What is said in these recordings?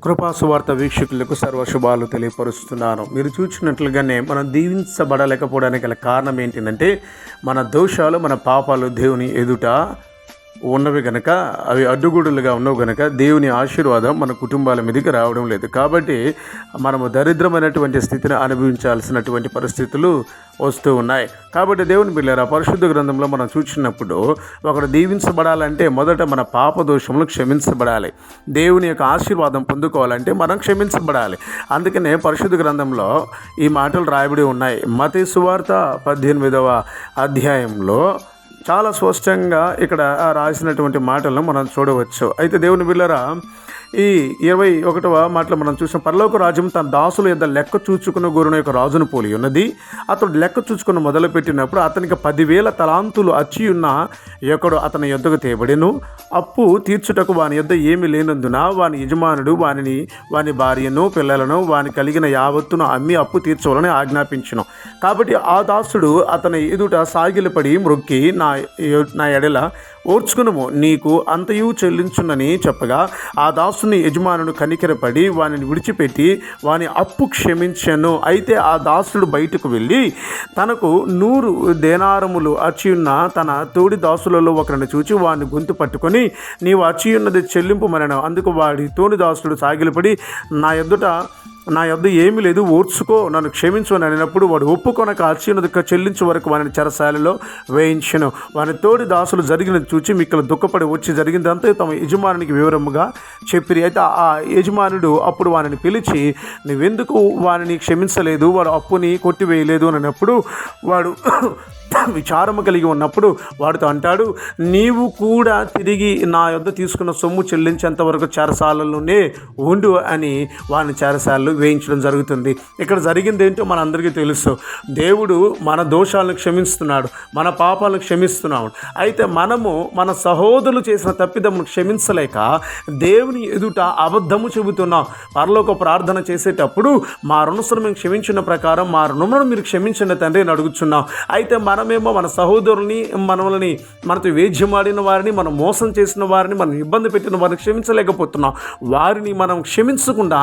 కృపా సువార్త వీక్షకులకు సర్వశుభాలు తెలియపరుస్తున్నాను. మీరు చూసినట్లుగానే మనం దీవించబడలేకపోవడానికి గల కారణం ఏంటంటే మన దోషాలు, మన పాపాలు దేవుని ఎదుట ఉన్నవి గనక, అవి అడ్డుగోడులుగా ఉన్నవి గనక దేవుని ఆశీర్వాదం మన కుటుంబాల మీదకి రావడం లేదు. కాబట్టి మనము దరిద్రమైనటువంటి స్థితిని అనుభవించాల్సినటువంటి పరిస్థితులు వస్తూ ఉన్నాయి. కాబట్టి దేవుని బిడ్డలారా, పరిశుద్ధ గ్రంథంలో మనం చూసినప్పుడు ఒకడు దీవించబడాలంటే మొదట మన పాప దోషములు క్షమించబడాలి. దేవుని యొక్క ఆశీర్వాదం పొందుకోవాలంటే మనం క్షమించబడాలి. అందుకనే పరిశుద్ధ గ్రంథంలో ఈ మాటలు రాయబడి ఉన్నాయి. మత్తయి సువార్త 18వ అధ్యాయంలో చాలా స్పష్టంగా ఇక్కడ రాసినటువంటి మాటలను మనం చూడవచ్చు. అయితే దేవుని బిడ్డలారా, ఈ 21వ మాటలో మనం చూసిన పరలోక రాజ్యం తన దాసుల యొద్ద లెక్క చూచుకున్న గోరున యొక్క రాజును పోలి ఉన్నది. అతడు లెక్క చూచుకుని మొదలుపెట్టినప్పుడు అతనికి 10,000 తలాంతులు అచ్చి ఉన్న ఒకడు అతని యొద్దకు తేబడెను. అప్పు తీర్చుటకు వాని యొద్ద ఏమి లేనందున వాని యజమానుడు వాని భార్యను పిల్లలను వాని కలిగిన యావత్తును అమ్మి అప్పు తీర్చవాలని ఆజ్ఞాపించును. కాబట్టి ఆ దాసుడు అతని ఎదుట సాగిలపడి మ్రొక్కి, నా ఎడల ఓర్చుకునుము, నీకు అంతయు చెల్లించునని చెప్పగా ఆ దాసుని యజమానుడు కనికరపడి వానిని విడిచిపెట్టి వాని అప్పు క్షమించెను. అయితే ఆ దాసుడు బయటకు వెళ్ళి తనకు 100 దేనారములు అచ్చియున్న తన తోడి దాసులలో ఒకరిని చూచి వాని గొంతు పట్టుకొని, నీవు అచ్చియున్నది చెల్లింపుమనెను. అందుకు వాడి తోడి దాసుడు సాగిలపడి, నా యొద్ద ఏమీ లేదు, ఓర్చుకో, నన్ను క్షమించు అని అనినప్పుడు వాడు ఒప్పుకొనక అచ్చియున్నది చెల్లించే వరకు వాని చెరసాలలో వేయించెను. వాని తోడి దాసులు జరిగినది చూచి మిక్కలు దుఃఖపడి వచ్చి జరిగిందంతా తమ యజమానునికి వివరముగా చెప్పిరి. అయితే ఆ యజమానుడు అప్పుడు వానిని పిలిచి, నువ్వెందుకు వానిని క్షమించలేదు, వాడు అప్పుని కొట్టివేయలేదు అని అన్నప్పుడు వాడు విచారము కలిగి ఉన్నప్పుడు వాడితో అంటాడు, నీవు కూడా తిరిగి నా యొద్ద తీసుకున్న సొమ్ము చెల్లించేంత వరకు చెరసాలలోనే ఉండు అని వాని చెరసాలలో వేయించడం జరుగుతుంది. ఇక్కడ జరిగింది ఏంటో మన అందరికీ తెలుసు. దేవుడు మన దోషాలను క్షమిస్తున్నాడు, మన పాపాలను క్షమిస్తున్నాడు. అయితే మనము మన సహోదరులు చేసిన తప్పిదమును క్షమించలేక దేవుని ఎదుట అబద్ధము చెబుతున్నాం. పరలోక ప్రార్థన చేసేటప్పుడు మా రుణసును మేము క్షమించిన ప్రకారం మా రుణమును మీరు క్షమించిన తండ్రి అని అడుగుతున్నాం. అయితే మనమేమో మన సహోదరుల్ని, మనతో వేద్యమాడిన వారిని, మనం మోసం చేసిన వారిని, మనం ఇబ్బంది పెట్టిన వారిని క్షమించలేకపోతున్నాం. వారిని మనం క్షమించకుండా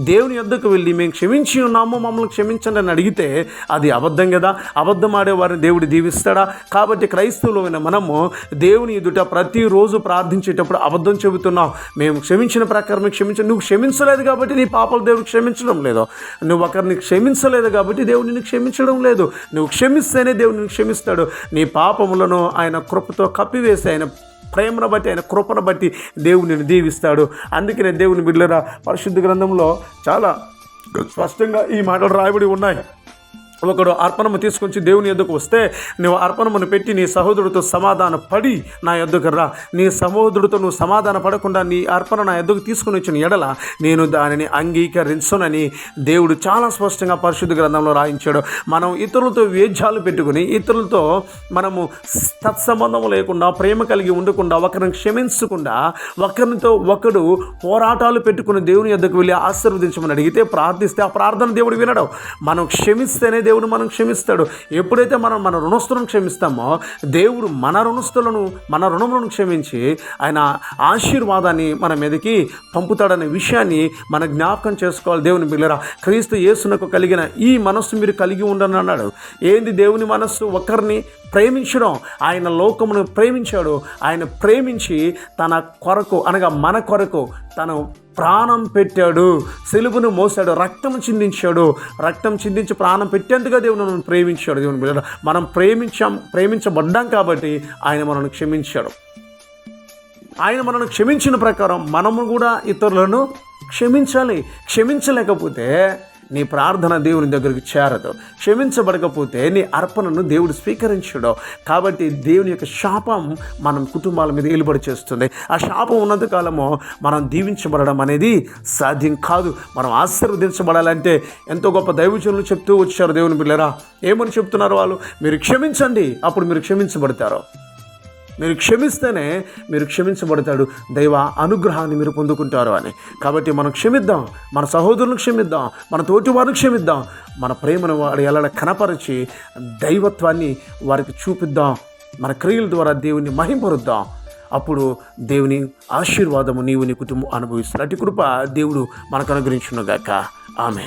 దేవుని యొద్దకు వెళ్ళి మేము క్షమించి ఉన్నాము, మమ్మల్ని క్షమించండి అని అడిగితే అది అబద్ధం కదా. అబద్ధం ఆడే వారిని దేవుడు దీవిస్తాడా? కాబట్టి క్రైస్తవులైన మనము దేవుని ఎదుట ప్రతిరోజు ప్రార్థించేటప్పుడు అబద్ధం చెబుతున్నాం. మేము క్షమించిన ప్రకారం నువ్వు క్షమించలేదు కాబట్టి నీ పాపాలు దేవుడు క్షమించడం లేదు. నువ్వు ఒకరిని క్షమించలేదు కాబట్టి దేవుడు నిన్ను క్షమించడం లేదు. నువ్వు క్షమిస్తేనే దేవుడు నిన్ను క్షమిస్తాడు. నీ పాపములను ఆయన కృపతో కప్పివేసి, ఆయన ప్రేమను బట్టి, ఆయన కృపను బట్టి దేవుడిని దీవిస్తాడు. అందుకనే దేవుని బిడ్డలారా, పరిశుద్ధ గ్రంథంలో చాలా స్పష్టంగా ఈ మాటలు రాయబడి ఉన్నాయి. ఒకడు అర్పణము తీసుకొచ్చి దేవుని యొద్దకు వస్తే, నువ్వు అర్పణమును పెట్టి నీ సహోదరుడితో సమాధాన పడి నా యొద్దకు రా. నీ సహోదరుడితో నువ్వు సమాధాన పడకుండా నీ అర్పణ నా యొద్దకు తీసుకుని వచ్చిన ఎడల నేను దానిని అంగీకరించునని దేవుడు చాలా స్పష్టంగా పరిశుద్ధ గ్రంథంలో రాయించాడు. మనం ఇతరులతో వేద్యాలు పెట్టుకుని, ఇతరులతో మనము తత్సంబంధం లేకుండా, ప్రేమ కలిగి ఉండకుండా, ఒకరిని క్షమించకుండా, ఒకరితో ఒకడు పోరాటాలు పెట్టుకుని దేవుని యొద్దకు వెళ్ళి ఆశీర్వదించమని అడిగితే, ప్రార్థిస్తే ఆ ప్రార్థన దేవుడు వినడం. మనం క్షమిస్తేనే దేవుడు మనం క్షమిస్తాడు. ఎప్పుడైతే మనం మన రుణస్తులను క్షమిస్తామో దేవుడు మన రుణములను క్షమించి ఆయన ఆశీర్వాదాన్ని మన మీదకి పంపుతాడనే విషయాన్ని మన జ్ఞాపకం చేసుకోవాలి. దేవుని బిడ్డలారా, క్రీస్తు యేసునకు కలిగిన ఈ మనస్సు మీరు కలిగి ఉండని అన్నాడు. ఏంది దేవుని మనస్సు? ఒకరిని ప్రేమించడం. ఆయన లోకమును ప్రేమించాడు. ఆయన ప్రేమించి తన కొరకు, అనగా మన కొరకు తను ప్రాణం పెట్టాడు, సిలువను మోసాడు, రక్తం చిందించాడు. రక్తం చిందించి ప్రాణం పెట్టేందుగా దేవుడు మనల్ని ప్రేమించాడు. దేవుని బిడ్డలారా, మనం ప్రేమించబడ్డాం కాబట్టి ఆయన మనల్ని క్షమించాడు. ఆయన మనల్ని క్షమించిన ప్రకారం మనము కూడా ఇతరులను క్షమించాలి. క్షమించలేకపోతే నీ ప్రార్థన దేవుని దగ్గరికి చేరదు. క్షమించబడకపోతే నీ అర్పణను దేవుడు స్వీకరించడు. కాబట్టి దేవుని యొక్క శాపం మనం కుటుంబాల మీద ఏలుబడి చేస్తుంది. ఆ శాపం ఉన్నంత కాలము మనం దీవించబడడం అనేది సాధ్యం కాదు. మనం ఆశీర్వదించబడాలంటే ఎంతో గొప్ప దైవజనులు చెప్తూ వచ్చారు. దేవుని బిడ్డలారా, ఏమని చెప్తున్నారు వాళ్ళు? మీరు క్షమించండి, అప్పుడు మీరు క్షమించబడతారు. మీరు క్షమిస్తేనే మీరు క్షమించబడతాడు, దైవ అనుగ్రహాన్ని మీరు పొందుకుంటారు అని. కాబట్టి మనం క్షమిద్దాం, మన సహోదరులను క్షమిద్దాం, మన తోటి వారిని క్షమిద్దాం, మన ప్రేమను వాడు ఎలా కనపరిచి దైవత్వాన్ని వారికి చూపిద్దాం, మన క్రియల ద్వారా దేవుని మహింపరుద్దాం. అప్పుడు దేవుని ఆశీర్వాదము నీవు నీ కుటుంబం అనుభవిస్తారు. అటు కృప దేవుడు మనకు అనుగ్రహించునుగాక. ఆమె